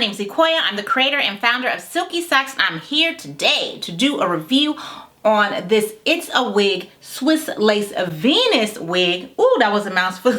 name is Sequoia. I'm the creator and founder of Silky Sak, and I'm here today to do a review on this It's a Wig Swiss Lace Venus wig. Ooh, that was a mouthful.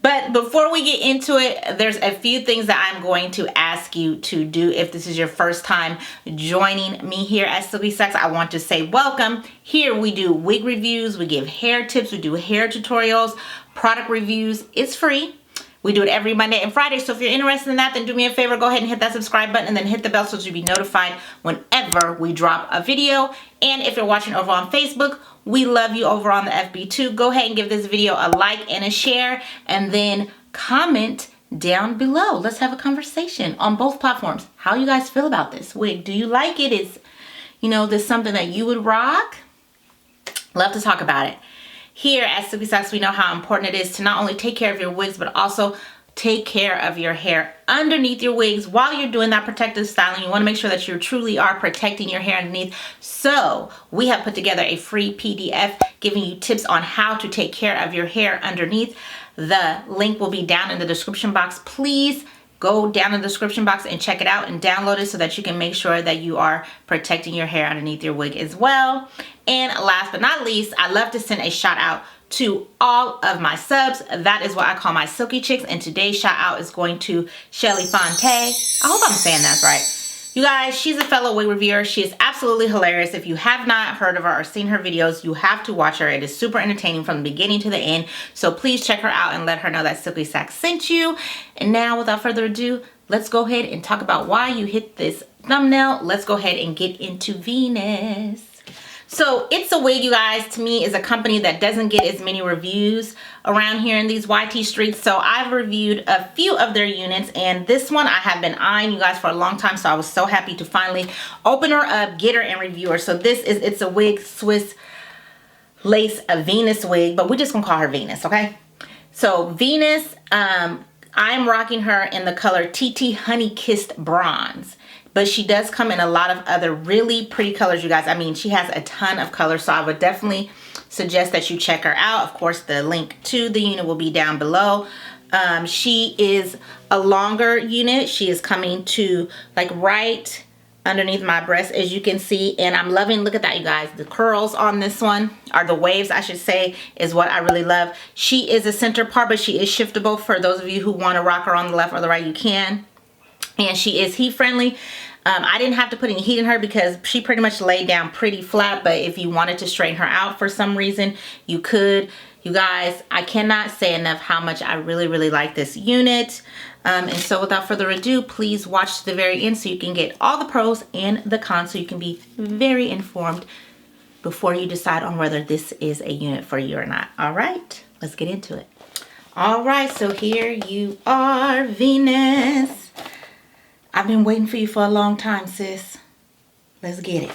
But before we get into it, there's a few things that I'm going to ask you to do if this is your first time joining me here at Silky Sak. I want to say welcome. Here we do wig reviews, we give hair tips, we do hair tutorials, product reviews. It's free. We do it every Monday and Friday, so if you're interested in that, then do me a favor, go ahead and hit that subscribe button and then hit the bell so you'll be notified whenever we drop a video. And if you're watching over on Facebook, we love you over on the FB too. Go ahead and give this video a like and a share, and then comment down below. Let's have a conversation on both platforms. How you guys feel about this wig? Do you like it? Is, you know, this something that you would rock? Love to talk about it. Here at Silky Sak, we know how important it is to not only take care of your wigs, but also take care of your hair underneath your wigs. While you're doing that protective styling, you want to make sure that you truly are protecting your hair underneath. So we have put together a free PDF giving you tips on how to take care of your hair underneath. The link will be down in the description box. Please go down in the description box and check it out and download it so that you can make sure that you are protecting your hair underneath your wig as well. And last but not least, I love to send a shout out to all of my subs. That is what I call my Silky Chicks. And today's shout out is going to Chelly Fontae. I hope I'm saying that right. You guys, she's a fellow wig reviewer. She is absolutely hilarious. If you have not heard of her or seen her videos, you have to watch her. It is super entertaining from the beginning to the end. So please check her out and let her know that Silky Sak sent you. And now, without further ado, let's go ahead and talk about why you hit this thumbnail. Let's go ahead and get into Venus. So It's a Wig, you guys, to me is a company that doesn't get as many reviews around here in these YT streets. So I've reviewed a few of their units, and this one I have been eyeing, you guys, for a long time. So I was so happy to finally open her up, get her, and review her. So this is It's a Wig Swiss Lace Venus wig, but we're just gonna call her Venus, okay? So Venus, I'm rocking her in the color TT Honey Kissed Bronze. But she does come in a lot of other really pretty colors, you guys. I mean, she has a ton of colors, so I would definitely suggest that you check her out. Of course, the link to the unit will be down below. She is a longer unit. She is coming to like right underneath my breast, as you can see. And I'm loving, look at that, you guys. The curls on this one, or the waves, I should say, is what I really love. She is a center part, but she is shiftable. For those of you who want to rock her on the left or the right, you can. And she is heat friendly. I didn't have to put any heat in her because she pretty much laid down pretty flat, but if you wanted to straighten her out for some reason, you could. You guys, I cannot say enough how much I really like this unit. And so without further ado, please watch to the very end so you can get all the pros and the cons, so you can be very informed before you decide on whether this is a unit for you or not. All right, let's get into it. All right, so here you are, Venus. I've been waiting for you for a long time, sis. Let's get it.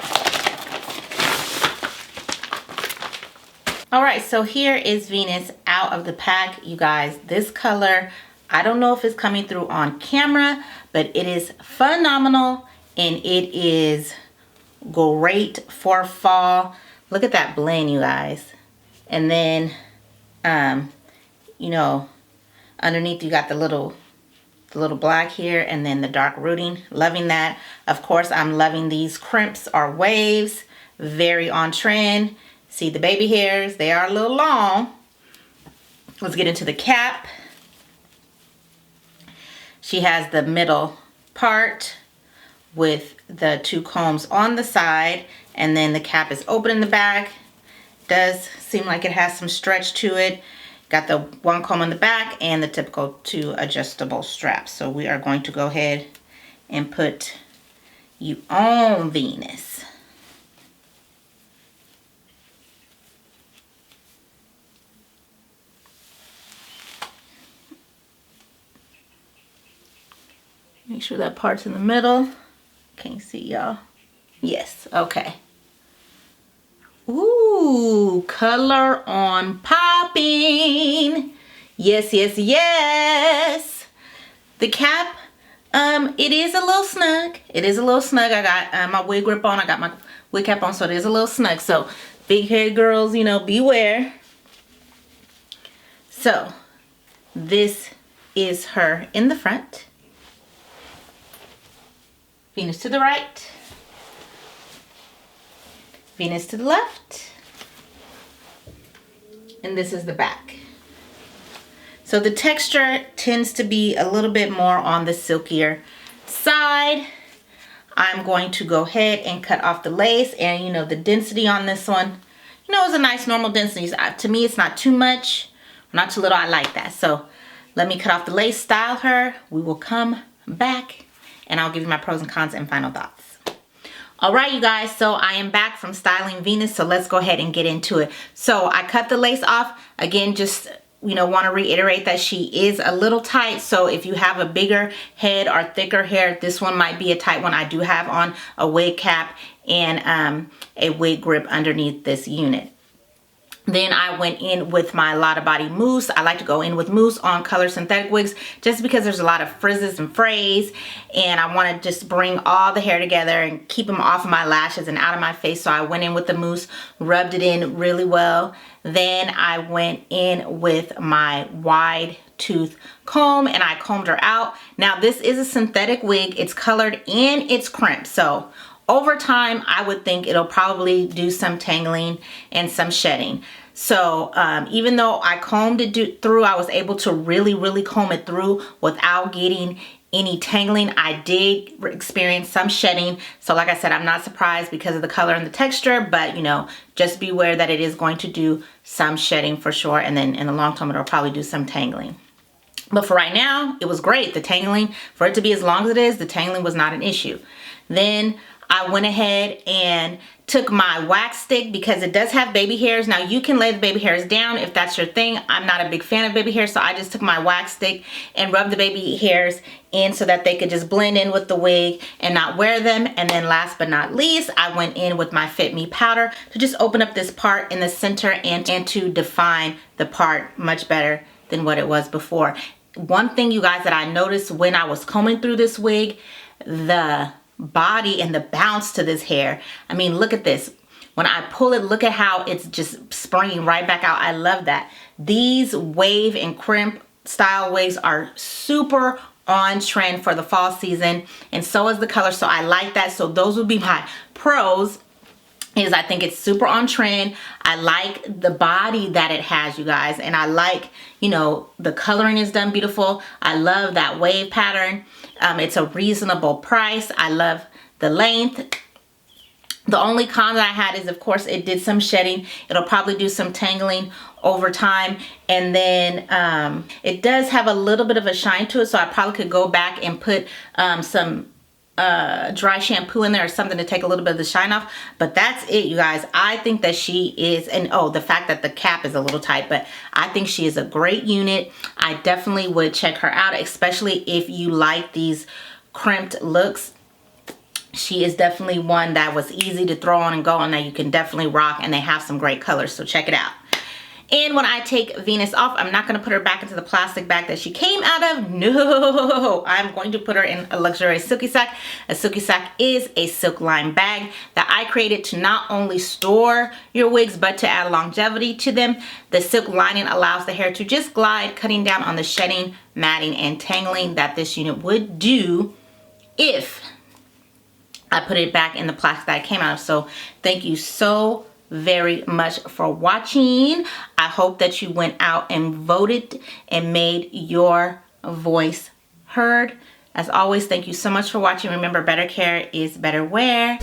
All right, so here is Venus out of the pack, you guys. This color, I don't know if it's coming through on camera, but it is phenomenal and it is great for fall. Look at that blend, you guys. And then, you know, underneath you got the little black here, and then the dark rooting. Loving that. Of course, I'm loving these crimps or waves. Very on trend. See the baby hairs, they are a little long. Let's get into the cap. She has the middle part with the two combs on the side, and then the cap is open in the back. Does seem like it has some stretch to it. Got the one comb on the back and the typical two adjustable straps. So we are going to go ahead and put you on, Venus. Make sure that part's in the middle. Can't see y'all. Yes, okay. Ooh, color on popping. Yes, yes, yes. The cap, it is a little snug. It is a little snug. I got my wig grip on. I got my wig cap on, so it is a little snug. So big head girls, you know, beware. So this is her in the front. Venus to the right, Venus to the left, and this is the back. So the texture tends to be a little bit more on the silkier side. I'm going to go ahead and cut off the lace, and you know, the density on this one, you know, it's a nice normal density. To me, it's not too much, not too little. I like that. So let me cut off the lace, style her. We will come back and I'll give you my pros and cons and final thoughts. All right, you guys, so I am back from styling Venus, so let's go ahead and get into it. So I cut the lace off. Again, just, you know, want to reiterate that she is a little tight. So if you have a bigger head or thicker hair, this one might be a tight one. I do have on a wig cap and a wig grip underneath this unit. Then I went in with my Lotta Body mousse. I like to go in with mousse on color synthetic wigs just because there's a lot of frizzes and frays, and I want to just bring all the hair together and keep them off of my lashes and out of my face. So I went in with the mousse, rubbed it in really well. Then I went in with my wide tooth comb and I combed her out. Now this is a synthetic wig. It's colored and it's crimped. So over time, I would think it'll probably do some tangling and some shedding. So even though I combed it through, I was able to really comb it through without getting any tangling. I did experience some shedding. So like I said, I'm not surprised because of the color and the texture, but you know, just beware that it is going to do some shedding for sure. And then in the long term, it'll probably do some tangling. But for right now, it was great. The tangling, for it to be as long as it is, the tangling was not an issue. Then I went ahead and took my wax stick because it does have baby hairs. Now you can lay the baby hairs down if that's your thing. I'm not a big fan of baby hairs, so I just took my wax stick and rubbed the baby hairs in so that they could just blend in with the wig and not wear them. And then last but not least, I went in with my Fit Me powder to just open up this part in the center and to define the part much better than what it was before. One thing, you guys, that I noticed when I was combing through this wig, the body and the bounce to this hair. I mean, look at this. When I pull it, look at how it's just springing right back out. I love that. These wave and crimp style wigs are super on trend for the fall season, and so is the color. So I like that. So those would be my pros. Is I think it's super on trend. I like the body that it has, you guys, and I like, you know, the coloring is done beautiful. I love that wave pattern. It's a reasonable price. I love the length. The only con that I had is, of course, it did some shedding. It'll probably do some tangling over time. And then it does have a little bit of a shine to it, so I probably could go back and put some dry shampoo in there or something to take a little bit of the shine off. But that's it, you guys. I think that she is, and oh, the fact that the cap is a little tight, but I think she is a great unit. I definitely would check her out, especially if you like these crimped looks. She is definitely one that was easy to throw on and go on, that you can definitely rock, and they have some great colors, so check it out. And when I take Venus off, I'm not going to put her back into the plastic bag that she came out of. No, I'm going to put her in a luxurious Silky Sak. A Silky Sak is a silk lined bag that I created to not only store your wigs, but to add longevity to them. The silk lining allows the hair to just glide, cutting down on the shedding, matting, and tangling that this unit would do if I put it back in the plastic that it came out of. So thank you so very much for watching. I hope that you went out and voted and made your voice heard. As always, thank you so much for watching. Remember, better care is better wear.